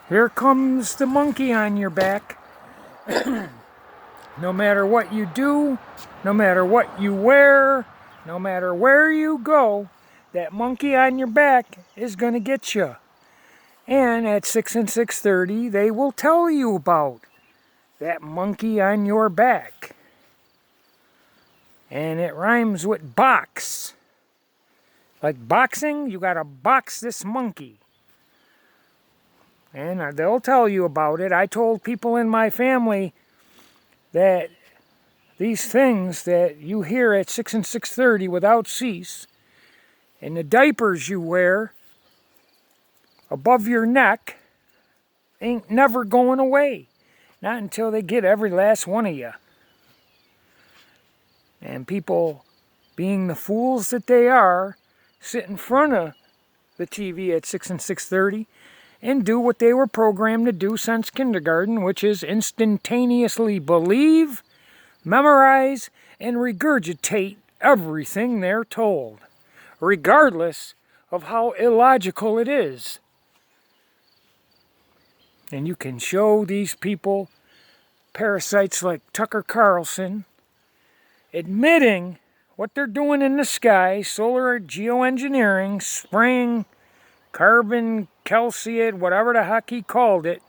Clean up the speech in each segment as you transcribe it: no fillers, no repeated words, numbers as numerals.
Here comes the monkey on your back. No matter what you do, no matter what you wear, no matter where you go, that monkey on your back is going to get you. And at 6 and 6:30, they will tell you about that monkey on your back. And it rhymes with box. Like boxing, you got to box this monkey. And they'll tell you about it. I told people in my family that these things that you hear at 6 and 6:30 without cease, and the diapers you wear above your neck ain't never going away. Not until they get every last one of you. And people, being the fools that they are, sit in front of the TV at 6 and 6:30 and do what they were programmed to do since kindergarten, which is instantaneously believe, memorize, and regurgitate everything they're told, regardless of how illogical it is. And you can show these people, parasites like Tucker Carlson, admitting what they're doing in the sky, solar geoengineering, spraying carbon, calcium, whatever the heck he called it.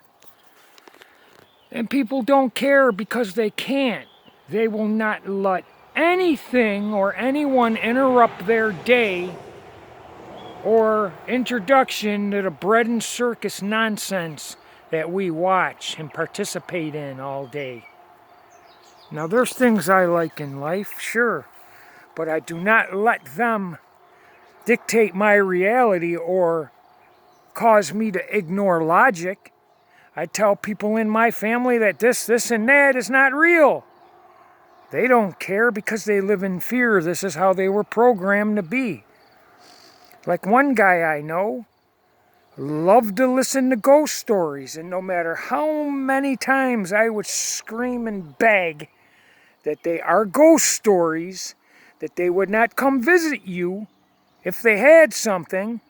And people don't care because they can't. They will not let anything or anyone interrupt their day or introduction to the bread and circus nonsense that we watch and participate in all day. Now, there's things I like in life, sure, but I do not let them dictate my reality or cause me to ignore logic. I tell people in my family that this, and that is not real. They don't care because they live in fear. This is how they were programmed to be. Like one guy I know loved to listen to ghost stories, and no matter how many times I would scream and beg that they are ghost stories, that they would not come visit you if they had something,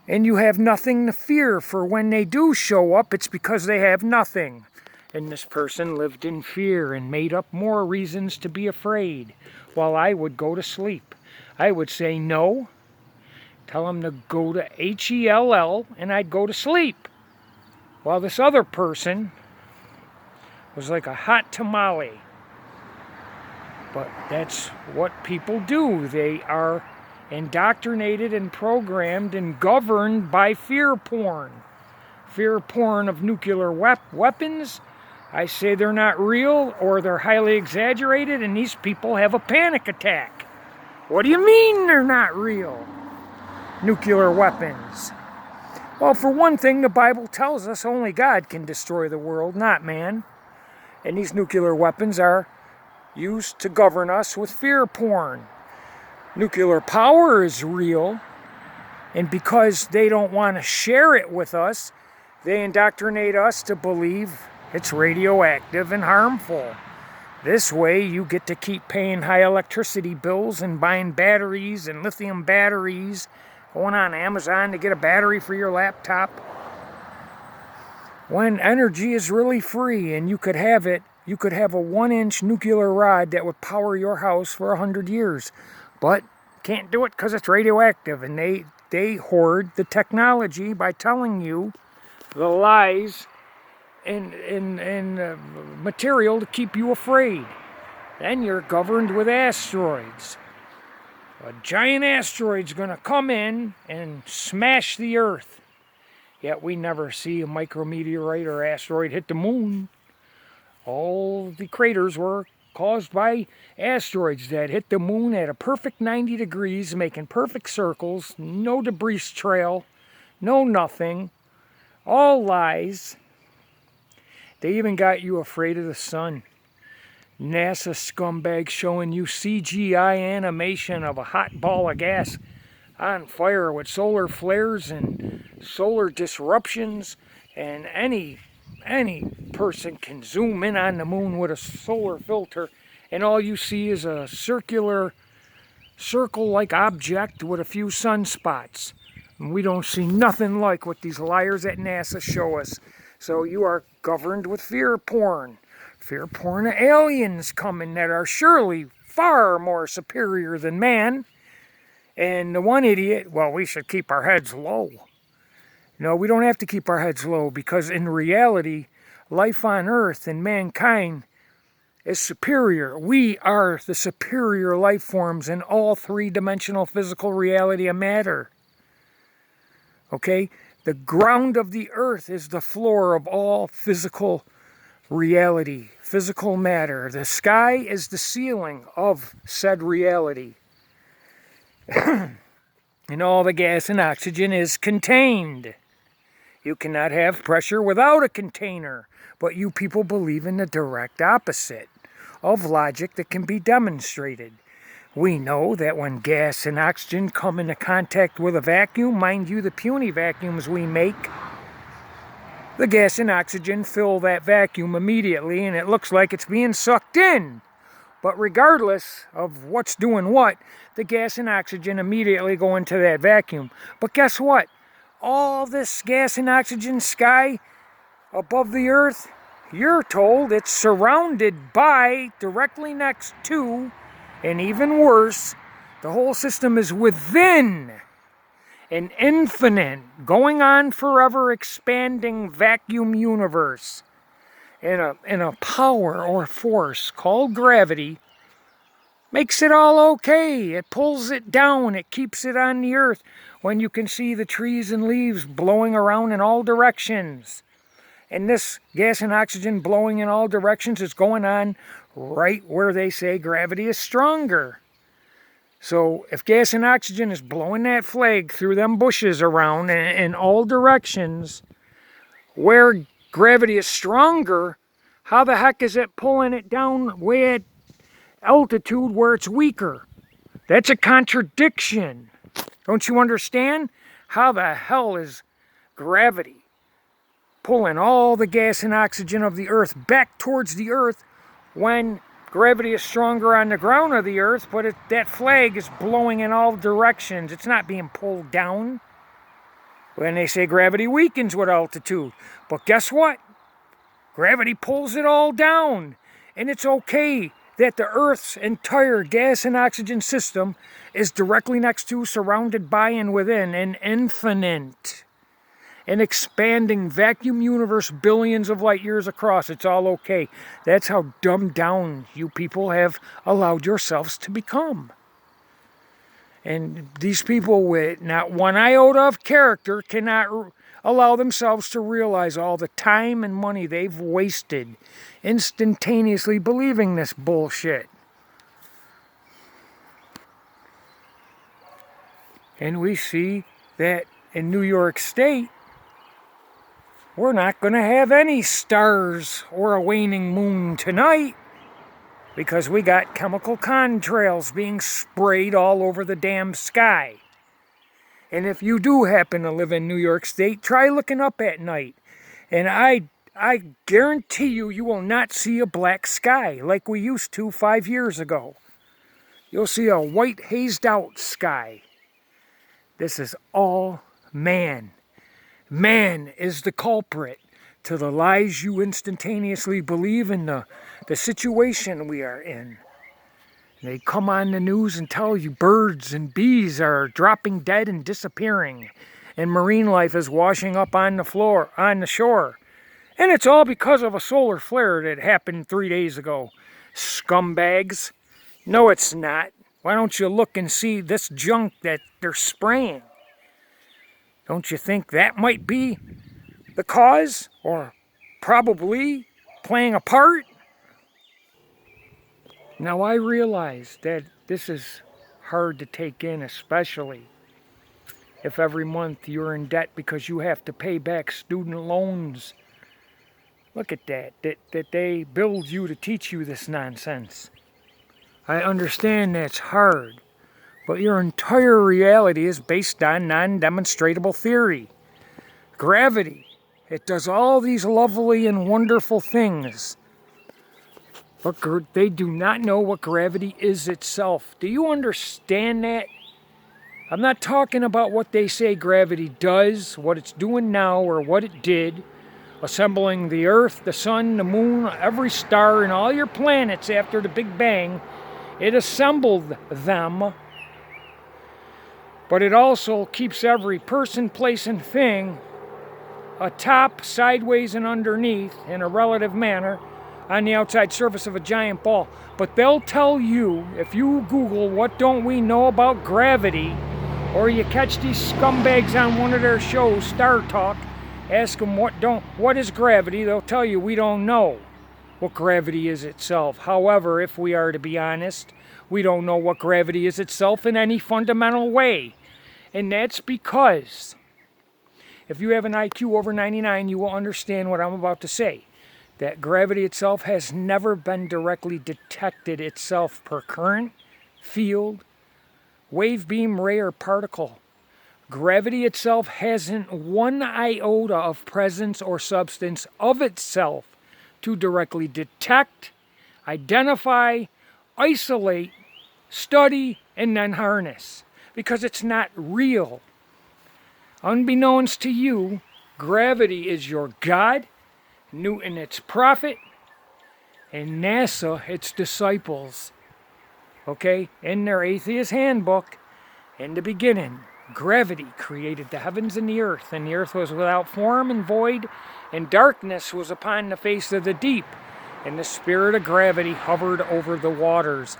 and you have nothing to fear, for when they do show up, it's because they have nothing. And this person lived in fear and made up more reasons to be afraid, while I would go to sleep. I would say no, tell them to go to HELL, and I'd go to sleep. While this other person was like a hot tamale. But that's what people do. They are indoctrinated and programmed and governed by fear porn. Fear porn of nuclear weapons. I say they're not real or they're highly exaggerated, and these people have a panic attack. What do you mean they're not real? Nuclear weapons. Well, for one thing, the Bible tells us only God can destroy the world, not man. And these nuclear weapons are used to govern us with fear porn. Nuclear power is real, and because they don't want to share it with us, they indoctrinate us to believe it's radioactive and harmful. This way, you get to keep paying high electricity bills and buying batteries and lithium batteries, going on Amazon to get a battery for your laptop, when energy is really free and you could have it. You could have a 1-inch nuclear rod that would power your house for 100 years. But can't do it because it's radioactive. And they hoard the technology by telling you the lies and material to keep you afraid. Then you're governed with asteroids. A giant asteroid's going to come in and smash the Earth. Yet we never see a micrometeorite or asteroid hit the moon. All the craters were caused by asteroids that hit the moon at a perfect 90 degrees, making perfect circles, no debris trail, no nothing, all lies. They even got you afraid of the sun. NASA scumbags showing you CGI animation of a hot ball of gas on fire with solar flares and solar disruptions, and any person can zoom in on the moon with a solar filter, and all you see is a circular, circle-like object with a few sunspots. And we don't see nothing like what these liars at NASA show us. So you are governed with fear porn. Fear porn of aliens coming that are surely far more superior than man. And the one idiot, well, we should keep our heads low. No, we don't have to keep our heads low, because in reality, life on Earth and mankind is superior. We are the superior life forms in all three-dimensional physical reality of matter. Okay? The ground of the Earth is the floor of all physical reality, physical matter. The sky is the ceiling of said reality. And all the gas and oxygen is contained. You cannot have pressure without a container, but you people believe in the direct opposite of logic that can be demonstrated. We know that when gas and oxygen come into contact with a vacuum, mind you, the puny vacuums we make, the gas and oxygen fill that vacuum immediately, and it looks like it's being sucked in. But regardless of what's doing what, the gas and oxygen immediately go into that vacuum. But guess what? All this gas and oxygen sky above the Earth, you're told it's surrounded by, directly next to, and even worse, the whole system is within an infinite, going on forever, expanding vacuum universe. And a power or force called gravity makes it all okay. It pulls it down. It keeps it on the Earth when you can see the trees and leaves blowing around in all directions. And this gas and oxygen blowing in all directions is going on right where they say gravity is stronger. So if gas and oxygen is blowing that flag through them bushes around in all directions where gravity is stronger, how the heck is it pulling it down way at altitude where it's weaker? That's a contradiction. Don't you understand? How the hell is gravity pulling all the gas and oxygen of the Earth back towards the Earth when gravity is stronger on the ground of the Earth, but that flag is blowing in all directions? It's not being pulled down. When they say gravity weakens with altitude. But guess what? Gravity pulls it all down. And it's okay that the Earth's entire gas and oxygen system is directly next to, surrounded by, and within an infinite, an expanding vacuum universe billions of light years across. It's all okay. That's how dumbed down you people have allowed yourselves to become. And these people with not one iota of character cannot allow themselves to realize all the time and money they've wasted instantaneously believing this bullshit. And we see that in New York State, we're not going to have any stars or a waning moon tonight, because we got chemical contrails being sprayed all over the damn sky. And if you do happen to live in New York State, try looking up at night. And I guarantee you, you will not see a black sky like we used to 5 years ago. You'll see a white hazed out sky. This is all man. Man is the culprit to the lies you instantaneously believe in the situation we are in. They come on the news and tell you birds and bees are dropping dead and disappearing, and marine life is washing up on the shore. And it's all because of a solar flare that happened 3 days ago. Scumbags. No, it's not. Why don't you look and see this junk that they're spraying? Don't you think that might be the cause, or probably playing a part? Now, I realize that this is hard to take in, especially if every month you're in debt because you have to pay back student loans. Look at that they build you to teach you this nonsense. I understand that's hard, but your entire reality is based on non-demonstrable theory. Gravity. It does all these lovely and wonderful things. But they do not know what gravity is itself. Do you understand that? I'm not talking about what they say gravity does, what it's doing now, or what it did, assembling the Earth, the Sun, the Moon, every star, and all your planets after the Big Bang. It assembled them, but it also keeps every person, place, and thing atop, sideways, and underneath in a relative manner on the outside surface of a giant ball. But they'll tell you, if you Google what don't we know about gravity, or you catch these scumbags on one of their shows, Star Talk, ask them what is gravity, they'll tell you we don't know what gravity is itself. However, if we are to be honest, we don't know what gravity is itself in any fundamental way. And that's because if you have an IQ over 99, you will understand what I'm about to say. That gravity itself has never been directly detected itself per current, field, wave, beam, ray, or particle. Gravity itself hasn't one iota of presence or substance of itself to directly detect, identify, isolate, study, and then harness, because it's not real. Unbeknownst to you, gravity is your God, Newton its prophet, and NASA its disciples. Okay? In their atheist handbook, in the beginning, gravity created the heavens and the earth was without form and void, and darkness was upon the face of the deep, and the spirit of gravity hovered over the waters.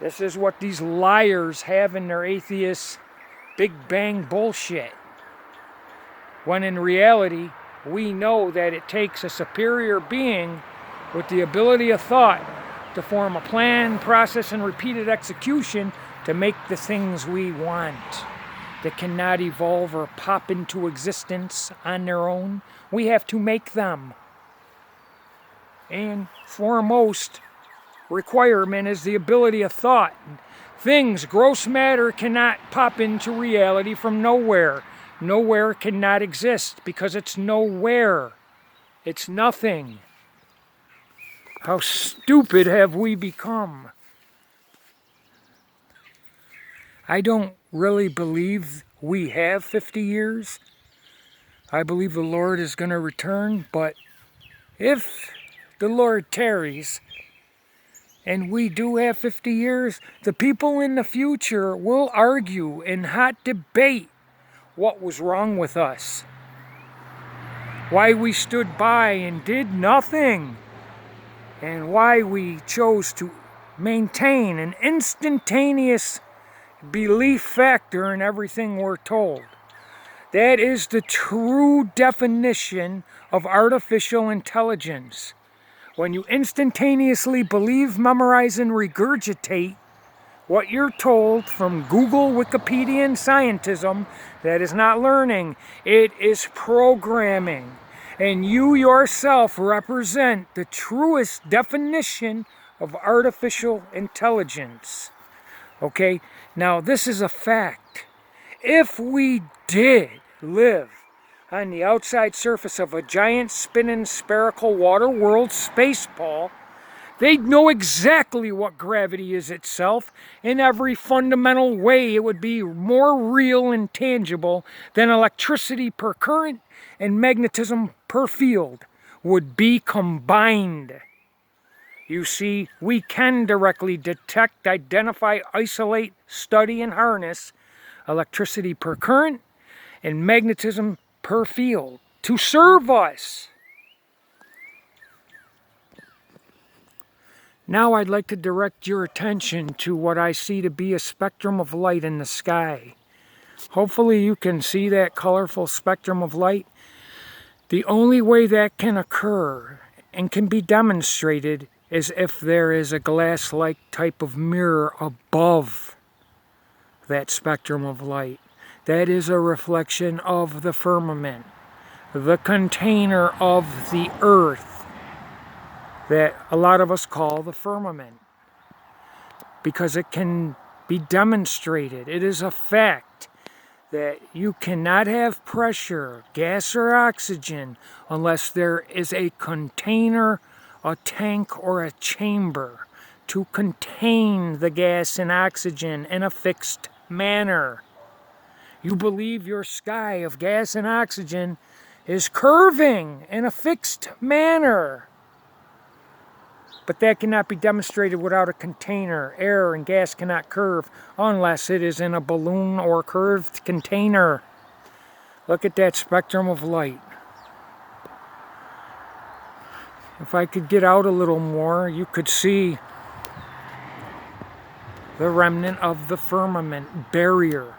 This is what these liars have in their atheist Big Bang bullshit. When in reality, we know that it takes a superior being with the ability of thought to form a plan, process, and repeated execution to make the things we want that cannot evolve or pop into existence on their own. We have to make them. And foremost requirement is the ability of thought. Things, gross matter, cannot pop into reality from nowhere. Nowhere cannot exist because it's nowhere. It's nothing. How stupid have we become? I don't really believe we have 50 years. I believe the Lord is going to return, but if the Lord tarries and we do have 50 years, the people in the future will argue in hot debate what was wrong with us, why we stood by and did nothing, and why we chose to maintain an instantaneous belief factor in everything we're told. That is the true definition of artificial intelligence. When you instantaneously believe, memorize, and regurgitate what you're told from Google, Wikipedia, and scientism, that is not learning. It is programming. And you yourself represent the truest definition of artificial intelligence. Okay? Now, this is a fact. If we did live on the outside surface of a giant spinning spherical water world space ball, they'd know exactly what gravity is itself. In every fundamental way, it would be more real and tangible than electricity per current and magnetism per field would be combined. You see, we can directly detect, identify, isolate, study, and harness electricity per current and magnetism per field to serve us. Now I'd like to direct your attention to what I see to be a spectrum of light in the sky. Hopefully you can see that colorful spectrum of light. The only way that can occur and can be demonstrated is if there is a glass-like type of mirror above that spectrum of light. That is a reflection of the firmament, the container of the earth that a lot of us call the firmament, because it can be demonstrated. It is a fact that you cannot have pressure, gas or oxygen, unless there is a container, a tank, or a chamber to contain the gas and oxygen in a fixed manner. You believe your sky of gas and oxygen is curving in a fixed manner. But that cannot be demonstrated without a container. Air and gas cannot curve unless it is in a balloon or curved container. Look at that spectrum of light. If I could get out a little more, you could see the remnant of the firmament barrier.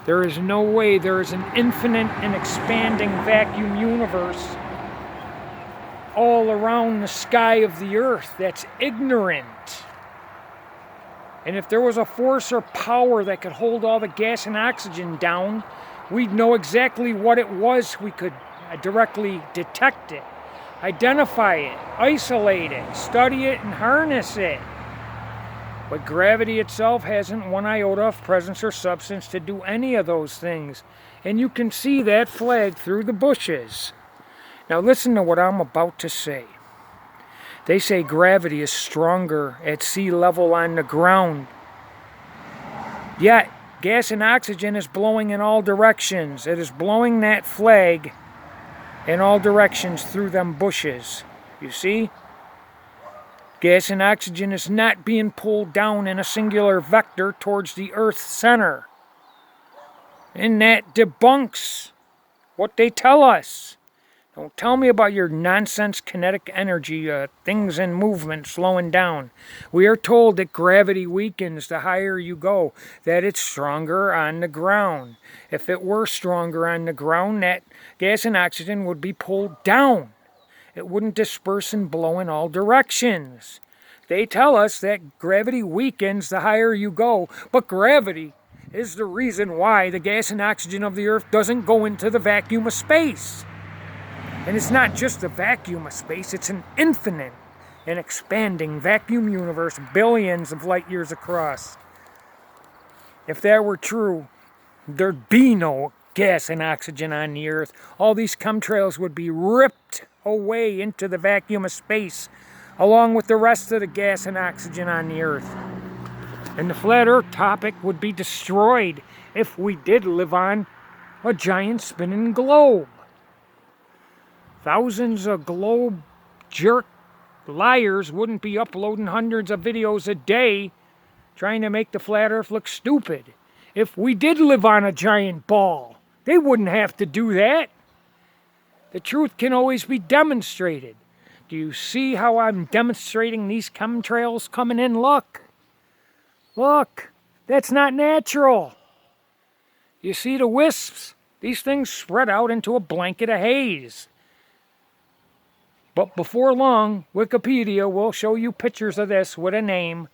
There is no way there is an infinite and expanding vacuum universe all around the sky of the earth that's ignorant. And if there was a force or power that could hold all the gas and oxygen down, we'd know exactly what it was. We could directly detect it, identify it, isolate it, study it, and harness it. But gravity itself hasn't one iota of presence or substance to do any of those things. And you can see that flag through the bushes. Now listen to what I'm about to say. They say gravity is stronger at sea level on the ground. Yet, gas and oxygen is blowing in all directions. It is blowing that flag in all directions through them bushes. You see? Gas and oxygen is not being pulled down in a singular vector towards the Earth's center. And that debunks what they tell us. Don't tell me about your nonsense kinetic energy, things in movement slowing down. We are told that gravity weakens the higher you go, that it's stronger on the ground. If it were stronger on the ground, that gas and oxygen would be pulled down. It wouldn't disperse and blow in all directions. They tell us that gravity weakens the higher you go, but gravity is the reason why the gas and oxygen of the Earth doesn't go into the vacuum of space. And it's not just a vacuum of space, it's an infinite and expanding vacuum universe billions of light years across. If that were true, there'd be no gas and oxygen on the Earth. All these chemtrails would be ripped away into the vacuum of space, along with the rest of the gas and oxygen on the Earth. And the flat Earth topic would be destroyed if we did live on a giant spinning globe. Thousands of globe jerk liars wouldn't be uploading hundreds of videos a day trying to make the flat Earth look stupid. If we did live on a giant ball, they wouldn't have to do that. The truth can always be demonstrated. Do you see how I'm demonstrating these chemtrails coming in? Look. Look. That's not natural. You see the wisps? These things spread out into a blanket of haze. But before long, Wikipedia will show you pictures of this with a name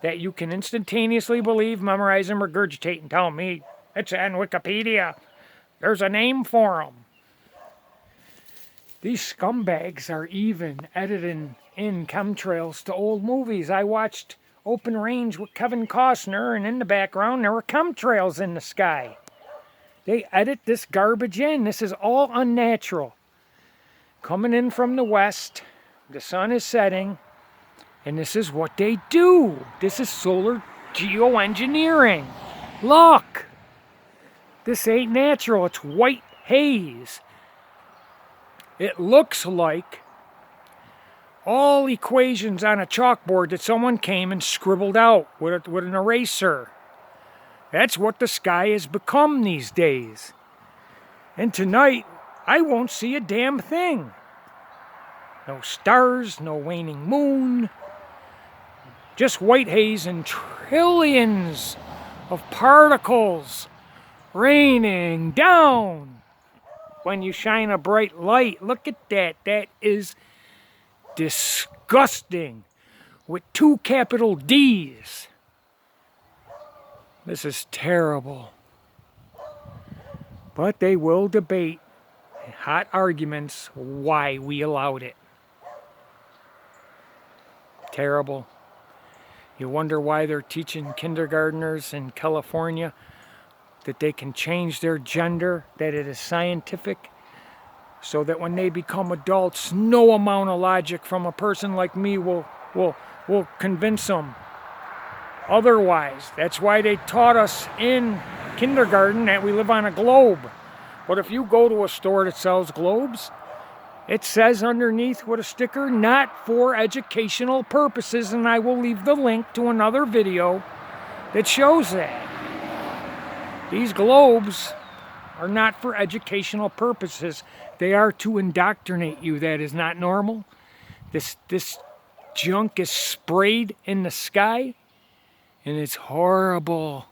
that you can instantaneously believe, memorize, and regurgitate and tell me it's on Wikipedia. There's a name for them. These scumbags are even editing in chemtrails to old movies. I watched Open Range with Kevin Costner, and in the background there were chemtrails in the sky. They edit this garbage in. This is all unnatural. Coming in from the west, the sun is setting, and this is what they do. This is solar geoengineering. Look! This ain't natural. It's white haze. It looks like all equations on a chalkboard that someone came and scribbled out with an eraser. That's what the sky has become these days. And tonight, I won't see a damn thing. No stars, no waning moon. Just white haze and trillions of particles raining down. When you shine a bright light, look at that. That is disgusting. With 2 capital D's. This is terrible. But they will debate hot arguments why we allowed it. Terrible. You wonder why they're teaching kindergartners in California that they can change their gender, that it is scientific, so that when they become adults, no amount of logic from a person like me will convince them otherwise. That's why they taught us in kindergarten that we live on a globe. But if you go to a store that sells globes, it says underneath with a sticker, not for educational purposes, and I will leave the link to another video that shows that. These globes are not for educational purposes. They are to indoctrinate you. That is not normal. This junk is sprayed in the sky, and it's horrible.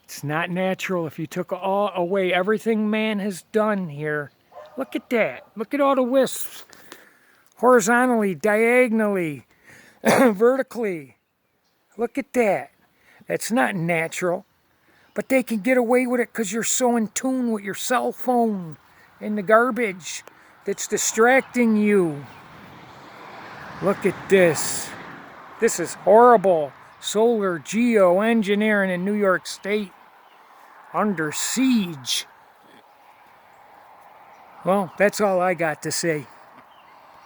It's not natural. If you took away everything man has done here, look at that. Look at all the wisps. Horizontally, diagonally, vertically. Look at that. That's not natural. But they can get away with it because you're so in tune with your cell phone and the garbage that's distracting you. Look at this. This is horrible. Solar geoengineering in New York State. Under siege. Well, that's all I got to say.